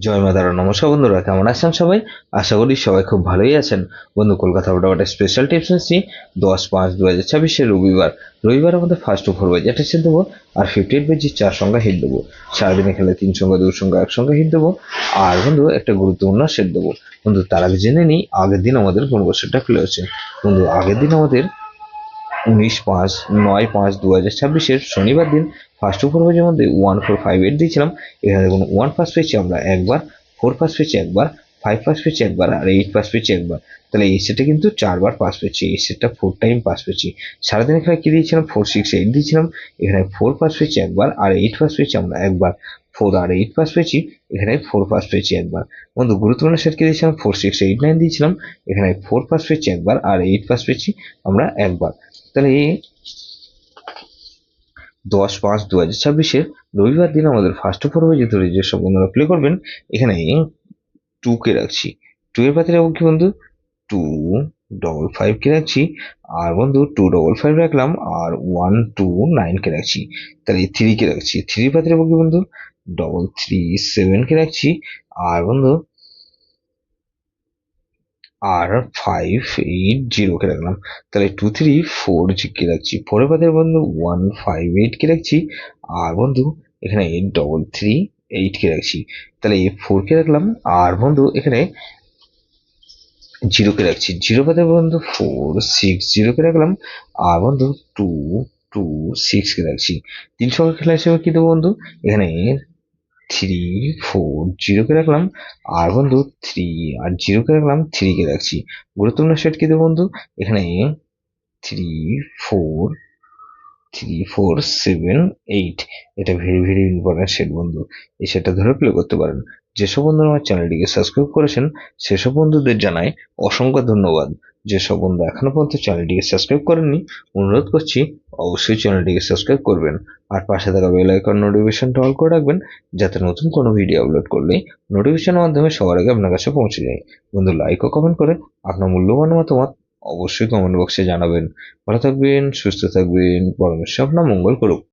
জয় মা তারা। নমস্কার বন্ধুরা, কেমন আছেন সবাই? আশা করি সবাই খুব ভালোই আছেন। বন্ধু, কলকাতা ফটাফট স্পেশাল টিপস নিচ্ছি 10/5/2026 রবিবার। রবিবার আমাদের ফার্স্ট ওভার বাই যেটা সেট দেবো, আর 58 বাই 4 সংখ্যা হিট দেবো। সারাদিনে খেলে 3 সংখ্যা 2 সংখ্যা 1 সংখ্যা হিট দেবো। আর বন্ধু একটা গুরুত্বপূর্ণ সেট দেবো। বন্ধু তার আগে জেনে নিই আগের দিন আমাদের কোন কোশ্চেনটা খুলে হচ্ছে। বন্ধু আগের দিন আমাদের 19/5/9/5/2026 শনিবার দিন ফার্স্ট ওভার বাজের মধ্যে 1458 দিয়েছিলাম। এখানে দেখুন 1 পাস পেয়েছি আমরা একবার, 4 পাস পেয়েছি একবার, 5 পাস পেয়েছি একবার, আর 8 পাস পেয়েছি একবার। তাহলে এই সেটে কিন্তু 4 বার পাস পেয়েছি, এই সেটটা 4 টাইম পাস পেয়েছি। সারাদিন এখানে কি দিয়েছিলাম, 4 6 8 দিয়েছিলাম। এখানে 4 পাস পেয়েছি একবার, আর 8 পাস পেয়েছি আমরা একবার। 4 আর 8 পাস পেয়েছি, এখানে 4 পাস পেয়েছি একবার। বন্ধু গুরুত্বপূর্ণ সেট কি দিয়েছিলাম, 4 6 8 9 দিয়েছিলাম। এখানে 4 পাস পেয়েছি একবার, আর 8 পাস পেয়েছি আমরা একবার। তাহলে 10/5/2026 রবিবার দিন আমাদের ফার্স্ট ওভার হয়ে যেতে যেসব বন্ধুরা প্লে করবেন, এখানে 2 কে রাখছি। 2 এর পাতে রাখবো কি বন্ধু, 2 5 কে রাখছি। আর বন্ধু 2 5 রাখলাম, আর 1 2 9 কে রাখছি। তাহলে 3 কে রাখছি। 3 এর পাতে রাখবো কি বন্ধু, 3 3 7 কে রাখছি। আর বন্ধু আর 5 8 0 কে রাখলাম। তাহলে 2 3 4 কে রাখছি। 4 এর বাদে বন্ধু 1 5 8 কে রাখছি। আর বন্ধু এখানে 8 3 3 8 কে রাখছি। তাহলে 4 কে রাখলাম। আর বন্ধু এখানে 0 কে রাখছি। 0 বাদে বন্ধু 4 6 0 কে রাখলাম। আর বন্ধু 2 2 6 কে রাখছি। 3 সংখ্যা খেলা হিসেবে কি দেবো বন্ধু, এখানে 3 4 0 কে রাখলাম। আর বন্ধু 3 আর 0 কে রাখলাম, 3 কে রাখছি। গুরুত্বপূর্ণ সেট কি দেবো বন্ধু, এখানে 3 4 3 4 7 8। এটা ভেরি ভেরি ইম্পর্টেন্ট সেট বন্ধু। এই সেটটা ধরে প্লে করতে পারেন। যেসব বন্ধুরা আমার চ্যানেলটিকে সাবস্ক্রাইব করেছেন সেসব বন্ধুদের জানাই অসংখ্য ধন্যবাদ। যেসব বন্ধু এখনো পর্যন্ত চ্যানেলটিকে সাবস্ক্রাইব করেননি, অনুরোধ করছি অবশ্যই চ্যানেলটিকে সাবস্ক্রাইব করবেন। আর পাশে থাকা বেল আইকন নোটিফিকেশনটা অল করে রাখবেন, যাতে নতুন কোনো ভিডিও আপলোড করলে নোটিফিকেশনের মাধ্যমে সবার আগে আপনার কাছে পৌঁছে যায়। বন্ধু লাইক ও কমেন্ট করে আপনার মূল্যবান মতামত অবশ্যই কমেন্ট বক্সে জানাবেন। ভালো থাকবেন, সুস্থ থাকবেন, পরমেশ্বর আপনার মঙ্গল করুক।